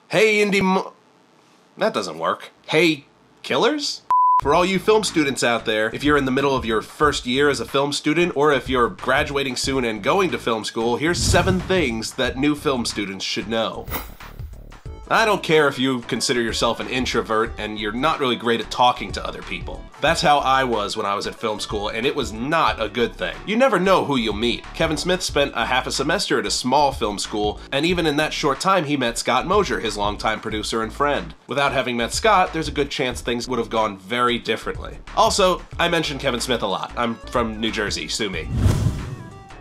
Hey, that doesn't work. Hey, killers? For all you film students out there, if you're in the middle of your first year as a film student, or if you're graduating soon and going to film school, here's 7 things that new film students should know. I don't care if you consider yourself an introvert and you're not really great at talking to other people. That's how I was when I was at film school, and it was not a good thing. You never know who you'll meet. Kevin Smith spent a half a semester at a small film school, and even in that short time he met Scott Mosier, his longtime producer and friend. Without having met Scott, there's a good chance things would have gone very differently. Also, I mention Kevin Smith a lot. I'm from New Jersey, sue me.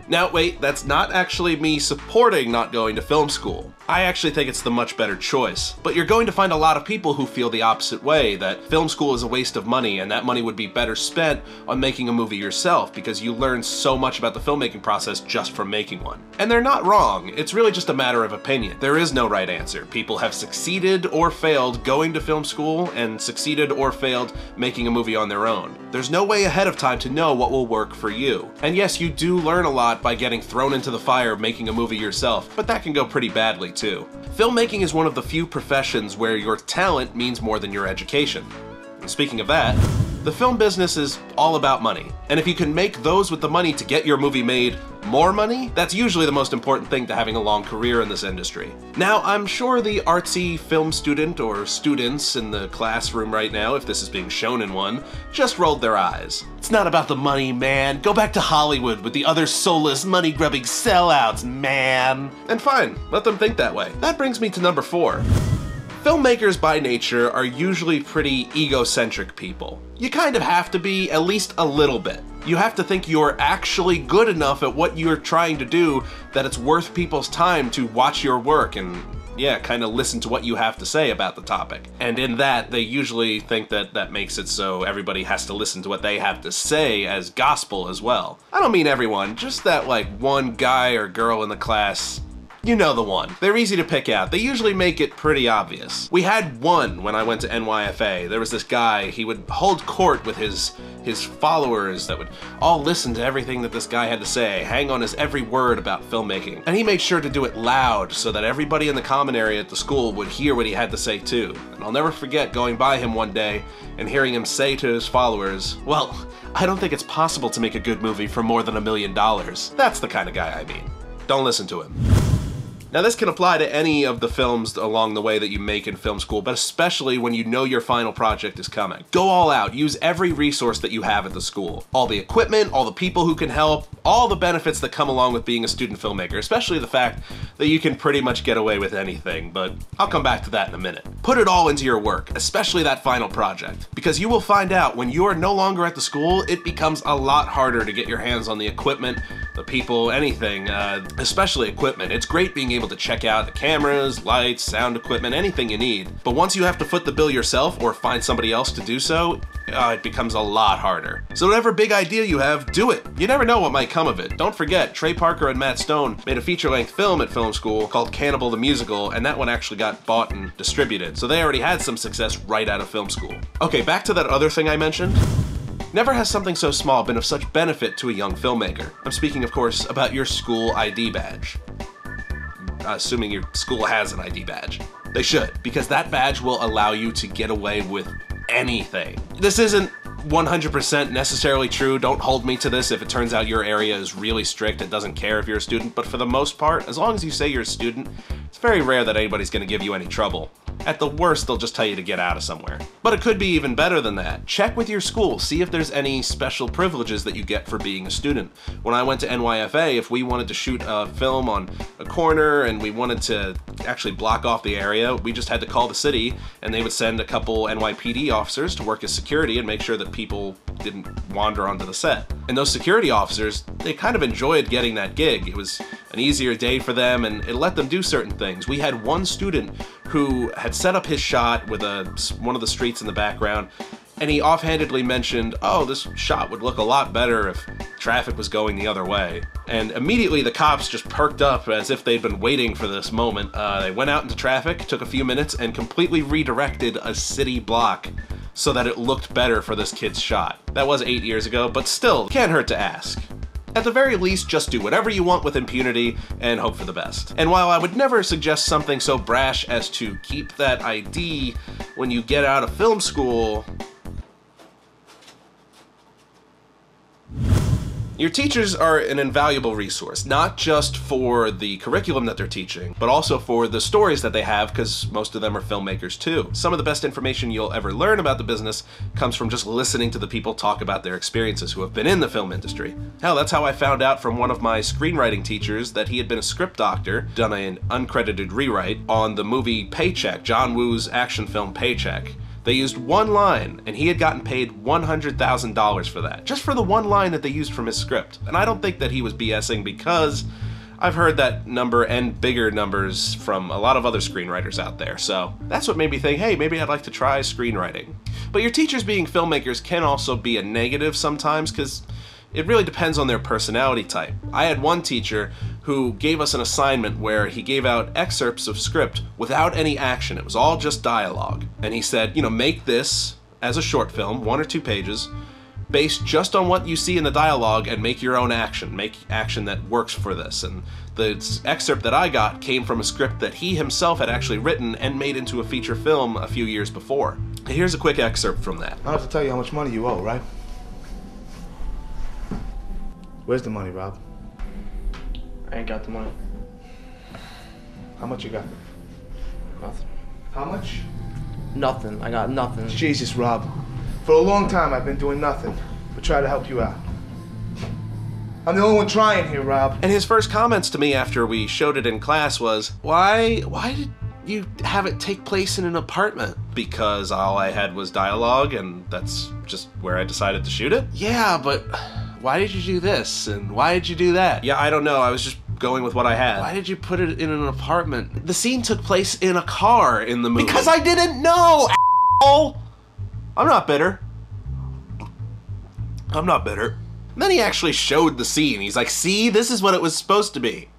Now wait, that's not actually me supporting not going to film school. I actually think it's the much better choice. But you're going to find a lot of people who feel the opposite way, that film school is a waste of money and that money would be better spent on making a movie yourself because you learn so much about the filmmaking process just from making one. And they're not wrong, it's really just a matter of opinion. There is no right answer. People have succeeded or failed going to film school and succeeded or failed making a movie on their own. There's no way ahead of time to know what will work for you. And yes, you do learn a lot by getting thrown into the fire making a movie yourself, but that can go pretty badly too. Filmmaking is one of the few professions where your talent means more than your education. And speaking of that, the film business is all about money. And if you can make those with the money to get your movie made more money, that's usually the most important thing to having a long career in this industry. Now, I'm sure the artsy film student or students in the classroom right now, if this is being shown in one, just rolled their eyes. It's not about the money, man. Go back to Hollywood with the other soulless, money-grubbing sellouts, man. And fine, let them think that way. That brings me to number 4. Filmmakers by nature are usually pretty egocentric people. You kind of have to be, at least a little bit. You have to think you're actually good enough at what you're trying to do that it's worth people's time to watch your work and, yeah, kind of listen to what you have to say about the topic. And in that, they usually think that that makes it so everybody has to listen to what they have to say as gospel as well. I don't mean everyone, just that like one guy or girl in the class. You know the one. They're easy to pick out. They usually make it pretty obvious. We had one when I went to NYFA. There was this guy, he would hold court with his followers that would all listen to everything that this guy had to say, hang on his every word about filmmaking. And he made sure to do it loud so that everybody in the common area at the school would hear what he had to say too. And I'll never forget going by him one day and hearing him say to his followers, well, I don't think it's possible to make a good movie for more than $1 million. That's the kind of guy I mean. Don't listen to him. Now this can apply to any of the films along the way that you make in film school, but especially when you know your final project is coming. Go all out, use every resource that you have at the school. All the equipment, all the people who can help, all the benefits that come along with being a student filmmaker, especially the fact that you can pretty much get away with anything, but I'll come back to that in a minute. Put it all into your work, especially that final project, because you will find out when you are no longer at the school, it becomes a lot harder to get your hands on the equipment, the people, anything, especially equipment. It's great being able to check out the cameras, lights, sound equipment, anything you need. But once you have to foot the bill yourself or find somebody else to do so, it becomes a lot harder. So whatever big idea you have, do it. You never know what might come of it. Don't forget, Trey Parker and Matt Stone made a feature-length film at film school called Cannibal the Musical, and that one actually got bought and distributed. So they already had some success right out of film school. Okay, back to that other thing I mentioned. Never has something so small been of such benefit to a young filmmaker. I'm speaking, of course, about your school ID badge. Assuming your school has an ID badge. They should, because that badge will allow you to get away with anything. This isn't 100% necessarily true. Don't hold me to this if it turns out your area is really strict and doesn't care if you're a student, but for the most part, as long as you say you're a student, it's very rare that anybody's gonna give you any trouble. At the worst, they'll just tell you to get out of somewhere. But it could be even better than that. Check with your school, see if there's any special privileges that you get for being a student. When I went to NYFA, if we wanted to shoot a film on a corner and we wanted to actually block off the area, we just had to call the city and they would send a couple NYPD officers to work as security and make sure that people didn't wander onto the set. And those security officers, they kind of enjoyed getting that gig. It was an easier day for them and it let them do certain things. We had one student who had set up his shot with one of the streets in the background, and he offhandedly mentioned, oh, this shot would look a lot better if traffic was going the other way. And immediately the cops just perked up as if they'd been waiting for this moment. They went out into traffic, took a few minutes, and completely redirected a city block so that it looked better for this kid's shot. That was 8 years ago, but still, can't hurt to ask. At the very least, just do whatever you want with impunity and hope for the best. And while I would never suggest something so brash as to keep that ID when you get out of film school, your teachers are an invaluable resource, not just for the curriculum that they're teaching, but also for the stories that they have, because most of them are filmmakers too. Some of the best information you'll ever learn about the business comes from just listening to the people talk about their experiences who have been in the film industry. Hell, that's how I found out from one of my screenwriting teachers that he had been a script doctor, done an uncredited rewrite on the movie Paycheck, John Woo's action film Paycheck. They used one line, and he had gotten paid $100,000 for that, just for the one line that they used from his script. And I don't think that he was BSing, because I've heard that number and bigger numbers from a lot of other screenwriters out there. So that's what made me think, hey, maybe I'd like to try screenwriting. But your teachers being filmmakers can also be a negative sometimes, because it really depends on their personality type. I had one teacher who gave us an assignment where he gave out excerpts of script without any action. It was all just dialogue. And he said, you know, make this as a short film, 1 or 2 pages, based just on what you see in the dialogue, and make your own action. Make action that works for this. And the excerpt that I got came from a script that he himself had actually written and made into a feature film a few years before. Here's a quick excerpt from that. I don't have to tell you how much money you owe, right? Where's the money, Rob? I ain't got the money. How much you got? Nothing. How much? Nothing. I got nothing. Jesus, Rob. For a long time, I've been doing nothing but try to help you out. I'm the only one trying here, Rob. And his first comments to me after we showed it in class was, why did you have it take place in an apartment? Because all I had was dialogue, and that's just where I decided to shoot it? Yeah, but why did you do this? And why did you do that? Yeah, I don't know. I was just going with what I had. Why did you put it in an apartment? The scene took place in a car in the movie. Because I didn't know, a**hole! I'm not bitter. I'm not bitter. And then he actually showed the scene. He's like, see, this is what it was supposed to be.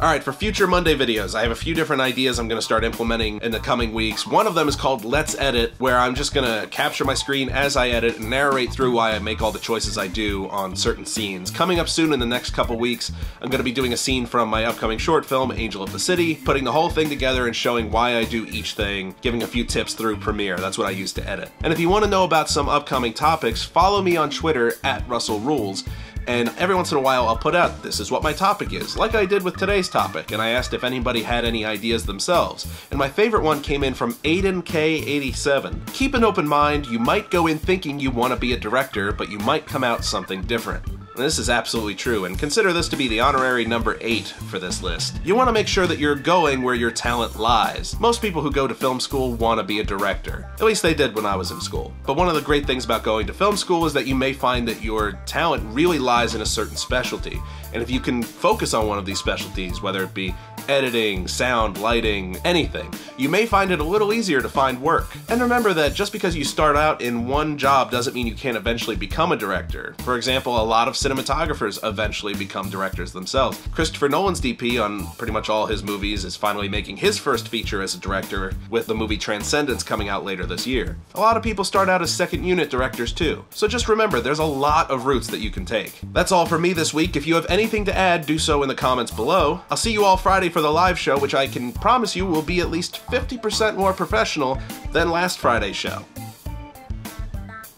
Alright, for future Monday videos, I have a few different ideas I'm going to start implementing in the coming weeks. One of them is called Let's Edit, where I'm just going to capture my screen as I edit and narrate through why I make all the choices I do on certain scenes. Coming up soon in the next couple weeks, I'm going to be doing a scene from my upcoming short film, Angel of the City, putting the whole thing together and showing why I do each thing, giving a few tips through Premiere. That's what I use to edit. And if you want to know about some upcoming topics, follow me on Twitter @RussellRules. And every once in a while I'll put out, this is what my topic is, like I did with today's topic, and I asked if anybody had any ideas themselves. And my favorite one came in from AidenK87. Keep an open mind. You might go in thinking you want to be a director, but you might come out something different. And this is absolutely true, and consider this to be the honorary number 8 for this list. You want to make sure that you're going where your talent lies. Most people who go to film school want to be a director. At least they did when I was in school. But one of the great things about going to film school is that you may find that your talent really lies in a certain specialty. And if you can focus on one of these specialties, whether it be editing, sound, lighting, anything, you may find it a little easier to find work. And remember that just because you start out in one job doesn't mean you can't eventually become a director. For example, a lot of cinematographers eventually become directors themselves. Christopher Nolan's DP on pretty much all his movies is finally making his first feature as a director, with the movie Transcendence coming out later this year. A lot of people start out as second unit directors too. So just remember, there's a lot of routes that you can take. That's all for me this week. If you have anything to add, do so in the comments below. I'll see you all Friday for the live show, which I can promise you will be at least 50% more professional than last Friday's show.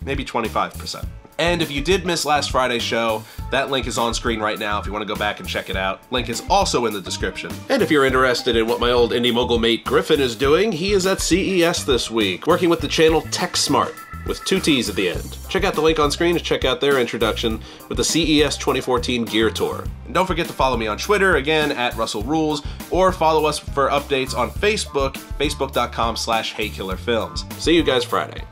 Maybe 25%. And if you did miss last Friday's show, that link is on screen right now if you want to go back and check it out. Link is also in the description. And if you're interested in what my old Indy Mogul mate Griffin is doing, he is at CES this week, working with the channel TechSmart, with 2 T's at the end. Check out the link on screen to check out their introduction with the CES 2014 Gear Tour. And don't forget to follow me on Twitter, again, @RussellRules, or follow us for updates on Facebook, facebook.com/HeyKillerFilms. See you guys Friday.